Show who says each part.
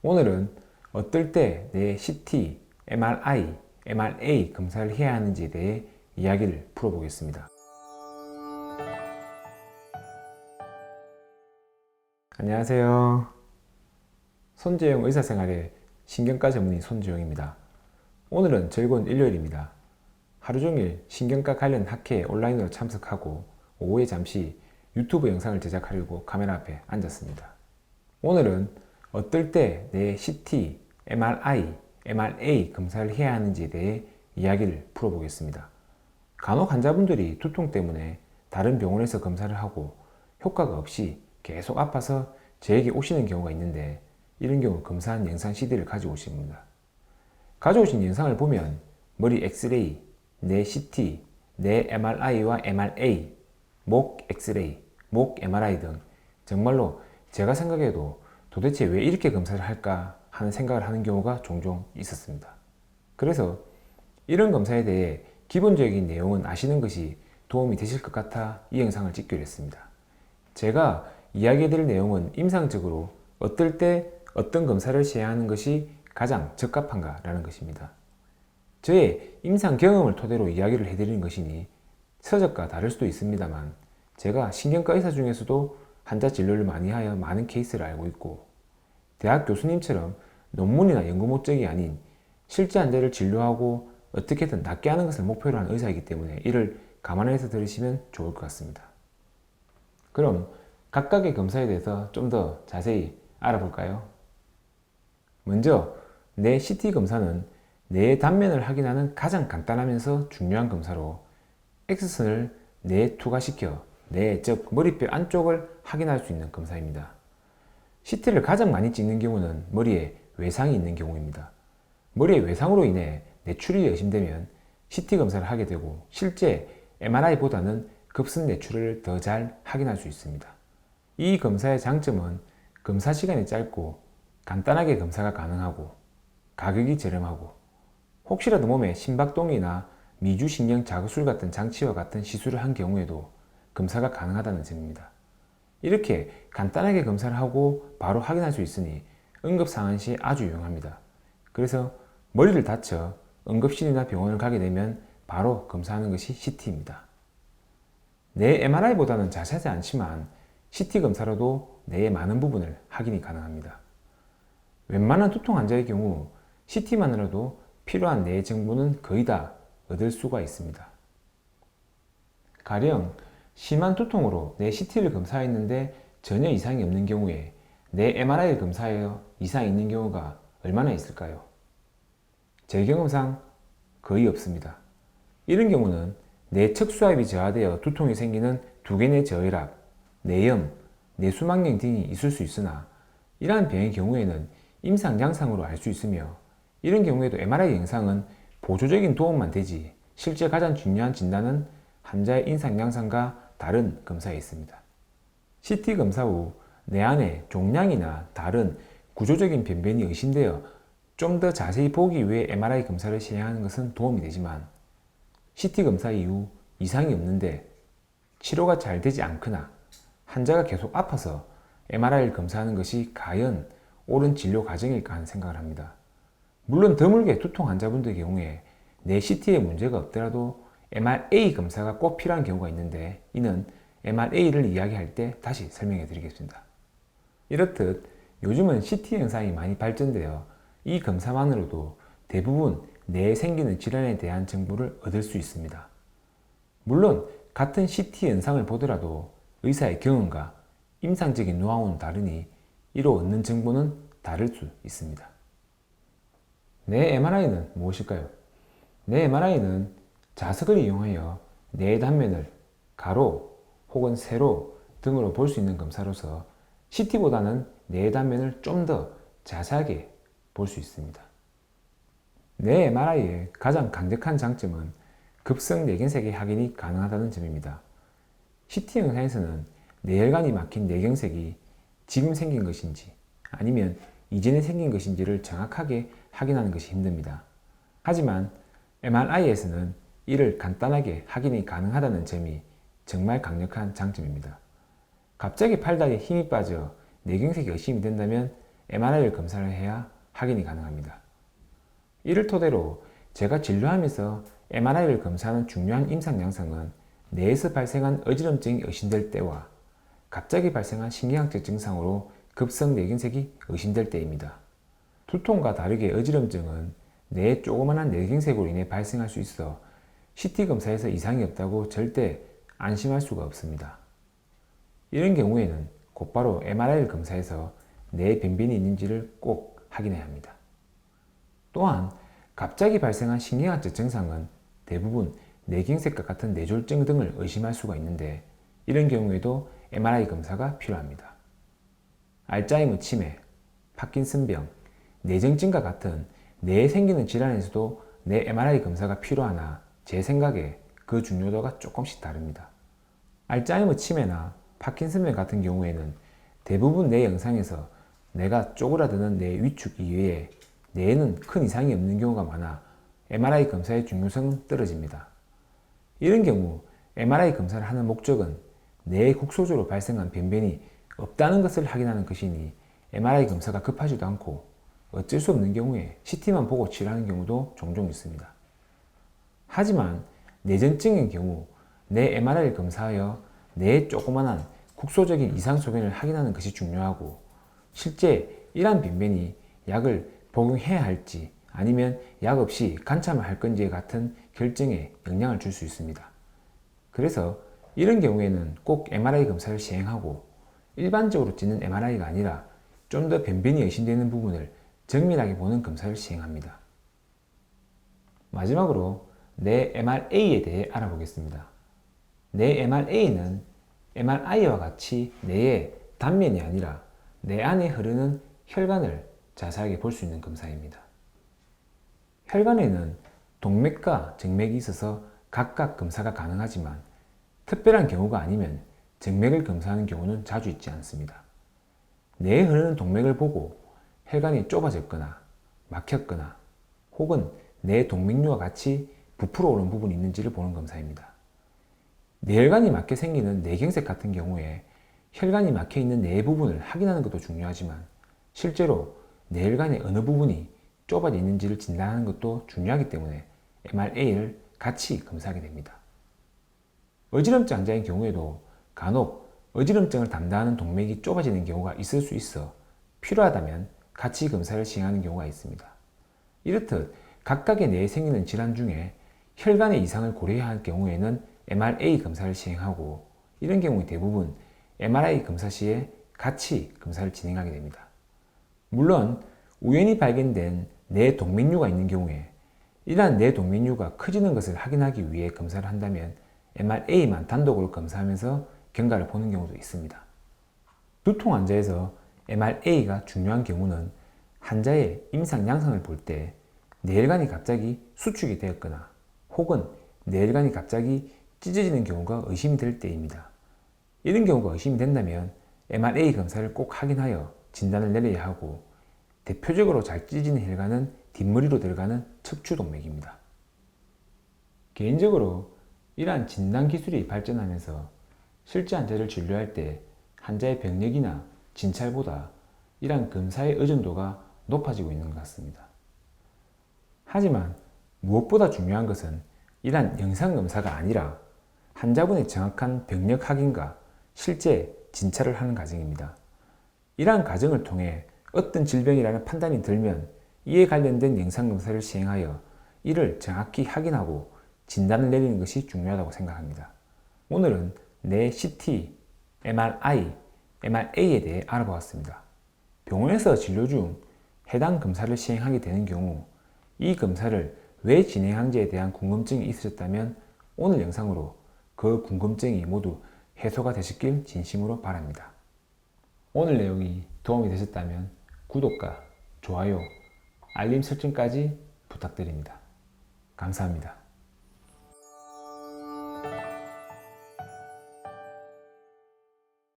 Speaker 1: 오늘은 어떨 때 내 CT, MRI, MRA 검사를 해야 하는지에 대해 이야기를 풀어보겠습니다. 안녕하세요. 손재영 의사생활의 신경과 전문의 손재영입니다. 오늘은 즐거운 일요일입니다. 하루 종일 신경과 관련 학회에 온라인으로 참석하고 오후에 잠시 유튜브 영상을 제작하려고 카메라 앞에 앉았습니다. 오늘은 어떨 때 내 CT, MRI, MRA 검사를 해야 하는지에 대해 이야기를 풀어보겠습니다. 간혹 환자분들이 두통 때문에 다른 병원에서 검사를 하고 효과가 없이 계속 아파서 저에게 오시는 경우가 있는데, 이런 경우 검사한 영상 CD를 가지고 오십니다. 가져오신 영상을 보면 머리 엑스레이, 뇌 CT, 뇌 MRI와 MRA, 목 엑스레이, 목 MRI 등 정말로 제가 생각해도 도대체 왜 이렇게 검사를 할까 하는 생각을 하는 경우가 종종 있었습니다. 그래서 이런 검사에 대해 기본적인 내용은 아시는 것이 도움이 되실 것 같아 이 영상을 찍기로 했습니다. 제가 이야기해드릴 내용은 임상적으로 어떨 때 어떤 검사를 시행하는 하는 것이 가장 적합한가 라는 것입니다. 저의 임상 경험을 토대로 이야기를 해드리는 것이니 서적과 다를 수도 있습니다만, 제가 신경과 의사 중에서도 환자 진료를 많이 하여 많은 케이스를 알고 있고, 대학 교수님처럼 논문이나 연구 목적이 아닌 실제 환자를 진료하고 어떻게든 낫게 하는 것을 목표로 하는 의사이기 때문에 이를 감안해서 들으시면 좋을 것 같습니다. 그럼 각각의 검사에 대해서 좀 더 자세히 알아볼까요? 먼저 뇌 CT 검사는 뇌의 단면을 확인하는 가장 간단하면서 중요한 검사로, X선을 뇌에 투과시켜 뇌, 즉 머리뼈 안쪽을 확인할 수 있는 검사입니다. CT를 가장 많이 찍는 경우는 머리에 외상이 있는 경우입니다. 머리의 외상으로 인해 뇌출혈이 의심되면 CT 검사를 하게 되고, 실제 MRI보다는 급성 뇌출혈을 더 잘 확인할 수 있습니다. 이 검사의 장점은 검사 시간이 짧고 간단하게 검사가 가능하고 가격이 저렴하고, 혹시라도 몸에 심박동이나 미주신경 자극술 같은 장치와 같은 시술을 한 경우에도 검사가 가능하다는 점입니다. 이렇게 간단하게 검사를 하고 바로 확인할 수 있으니 응급상황 시 아주 유용합니다. 그래서 머리를 다쳐 응급실이나 병원을 가게 되면 바로 검사하는 것이 CT입니다. 뇌 MRI보다는 자세하지 않지만 CT 검사로도 뇌의 많은 부분을 확인이 가능합니다. 웬만한 두통 환자의 경우 CT만으로도 필요한 뇌의 정보는 거의 다 얻을 수가 있습니다. 가령 심한 두통으로 뇌 CT를 검사했는데 전혀 이상이 없는 경우에 뇌 MRI를 검사하여 이상이 있는 경우가 얼마나 있을까요? 제 경험상 거의 없습니다. 이런 경우는 뇌 척수압이 저하되어 두통이 생기는 두개뇌 저혈압, 뇌염, 뇌수막염 등이 있을 수 있으나, 이러한 병의 경우에는 임상 양상으로 알 수 있으며, 이런 경우에도 MRI 영상은 보조적인 도움만 되지 실제 가장 중요한 진단은 환자의 임상 양상과 다른 검사에 있습니다. CT 검사 후 뇌 안에 종양이나 다른 구조적인 변변이 의심되어 좀 더 자세히 보기 위해 MRI 검사를 시행하는 것은 도움이 되지만, CT 검사 이후 이상이 없는데 치료가 잘 되지 않거나 환자가 계속 아파서 MRI를 검사하는 것이 과연 옳은 진료 과정일까 하는 생각을 합니다. 물론 드물게 두통 환자분들의 경우에 뇌 CT에 문제가 없더라도 MRA 검사가 꼭 필요한 경우가 있는데, 이는 MRA를 이야기할 때 다시 설명해 드리겠습니다. 이렇듯 요즘은 CT 영상이 많이 발전되어 이 검사만으로도 대부분 뇌에 생기는 질환에 대한 정보를 얻을 수 있습니다. 물론 같은 CT 영상을 보더라도 의사의 경험과 임상적인 노하우는 다르니 이로 얻는 정보는 다를 수 있습니다. 뇌 MRI는 무엇일까요? 뇌 MRI는 자석을 이용하여 뇌의 단면을 가로 혹은 세로 등으로 볼 수 있는 검사로서 CT보다는 뇌의 단면을 좀 더 자세하게 볼 수 있습니다. 뇌 MRI의 가장 강력한 장점은 급성 뇌경색의 확인이 가능하다는 점입니다. CT 영상에서는 뇌혈관이 막힌 뇌경색이 지금 생긴 것인지 아니면 이전에 생긴 것인지를 정확하게 확인하는 것이 힘듭니다. 하지만 MRI에서는 이를 간단하게 확인이 가능하다는 점이 정말 강력한 장점입니다. 갑자기 팔다리에 힘이 빠져 뇌경색이 의심이 된다면 MRI를 검사를 해야 확인이 가능합니다. 이를 토대로 제가 진료하면서 MRI를 검사하는 중요한 임상 양상은 뇌에서 발생한 어지럼증이 의심될 때와 갑자기 발생한 신경학적 증상으로 급성 뇌경색이 의심될 때입니다. 두통과 다르게 어지럼증은 뇌에 조그만한 뇌경색으로 인해 발생할 수 있어 CT 검사에서 이상이 없다고 절대 안심할 수가 없습니다. 이런 경우에는 곧바로 MRI를 검사해서 뇌에 변변이 있는지를 꼭 확인해야 합니다. 또한 갑자기 발생한 신경학적 증상은 대부분 뇌경색과 같은 뇌졸중 등을 의심할 수가 있는데 이런 경우에도 MRI 검사가 필요합니다. 알츠하이머 치매, 파킨슨병, 뇌정증과 같은 뇌에 생기는 질환에서도 뇌 MRI 검사가 필요하나 제 생각에 그 중요도가 조금씩 다릅니다. 알츠하이머 치매나 파킨슨병 같은 경우에는 대부분 뇌 영상에서 뇌가 쪼그라드는 뇌 위축 이외에 뇌에는 큰 이상이 없는 경우가 많아 MRI 검사의 중요성은 떨어집니다. 이런 경우 MRI 검사를 하는 목적은 뇌의 국소적으로 발생한 변변이 없다는 것을 확인하는 것이니 MRI 검사가 급하지도 않고 어쩔 수 없는 경우에 CT만 보고 치료하는 경우도 종종 있습니다. 하지만 뇌전증인 경우 뇌 MRI를 검사하여 뇌의 조그만한 국소적인 이상 소견을 확인하는 것이 중요하고 실제 이러한 변변이 약을 복용해야 할지 아니면 약 없이 간참을 할 건지에 같은 결정에 영향을 줄 수 있습니다. 그래서 이런 경우에는 꼭 MRI 검사를 시행하고 일반적으로 찍는 MRI가 아니라 좀 더 변변이 의심되는 부분을 정밀하게 보는 검사를 시행합니다. 마지막으로 뇌 MRA에 대해 알아보겠습니다. 뇌 MRA는 MRI와 같이 뇌의 단면이 아니라 뇌 안에 흐르는 혈관을 자세하게 볼 수 있는 검사입니다. 혈관에는 동맥과 정맥이 있어서 각각 검사가 가능하지만 특별한 경우가 아니면 정맥을 검사하는 경우는 자주 있지 않습니다. 뇌에 흐르는 동맥을 보고 혈관이 좁아졌거나 막혔거나 혹은 뇌 동맥류와 같이 부풀어 오른 부분이 있는지를 보는 검사입니다. 뇌혈관이 막혀 생기는 뇌경색 같은 경우에 혈관이 막혀 있는 뇌 부분을 확인하는 것도 중요하지만 실제로 뇌혈관의 어느 부분이 좁아져 있는지를 진단하는 것도 중요하기 때문에 MRA를 같이 검사하게 됩니다. 어지럼증 환자인 경우에도 간혹 어지럼증을 담당하는 동맥이 좁아지는 경우가 있을 수 있어 필요하다면 같이 검사를 시행하는 경우가 있습니다. 이렇듯 각각의 뇌에 생기는 질환 중에 혈관의 이상을 고려해야 할 경우에는 MRA 검사를 시행하고 이런 경우에 대부분 MRI 검사 시에 같이 검사를 진행하게 됩니다. 물론 우연히 발견된 뇌 동맥류가 있는 경우에 이러한 뇌 동맥류가 커지는 것을 확인하기 위해 검사를 한다면 MRA만 단독으로 검사하면서 경과를 보는 경우도 있습니다. 두통 환자에서 MRA가 중요한 경우는 환자의 임상 양상을 볼 때 뇌혈관이 갑자기 수축이 되었거나 혹은 뇌혈관이 갑자기 찢어지는 경우가 의심이 될 때입니다. 이런 경우가 의심이 된다면 MRA 검사를 꼭 확인하여 진단을 내려야 하고 대표적으로 잘 찢어지는 혈관은 뒷머리로 들어가는 척추동맥입니다. 개인적으로 이러한 진단 기술이 발전하면서 실제 환자를 진료할 때 환자의 병력이나 진찰보다 이러한 검사의 의존도가 높아지고 있는 것 같습니다. 하지만 무엇보다 중요한 것은 이러한 영상검사가 아니라 환자분의 정확한 병력 확인과 실제 진찰을 하는 과정입니다. 이러한 과정을 통해 어떤 질병이라는 판단이 들면 이에 관련된 영상검사를 시행하여 이를 정확히 확인하고 진단을 내리는 것이 중요하다고 생각합니다. 오늘은 뇌 CT, MRI, MRA에 대해 알아보았습니다. 병원에서 진료 중 해당 검사를 시행하게 되는 경우 이 검사를 왜 진행하는지에 대한 궁금증이 있으셨다면 오늘 영상으로 그 궁금증이 모두 해소가 되셨길 진심으로 바랍니다. 오늘 내용이 도움이 되셨다면 구독과 좋아요, 알림 설정까지 부탁드립니다. 감사합니다.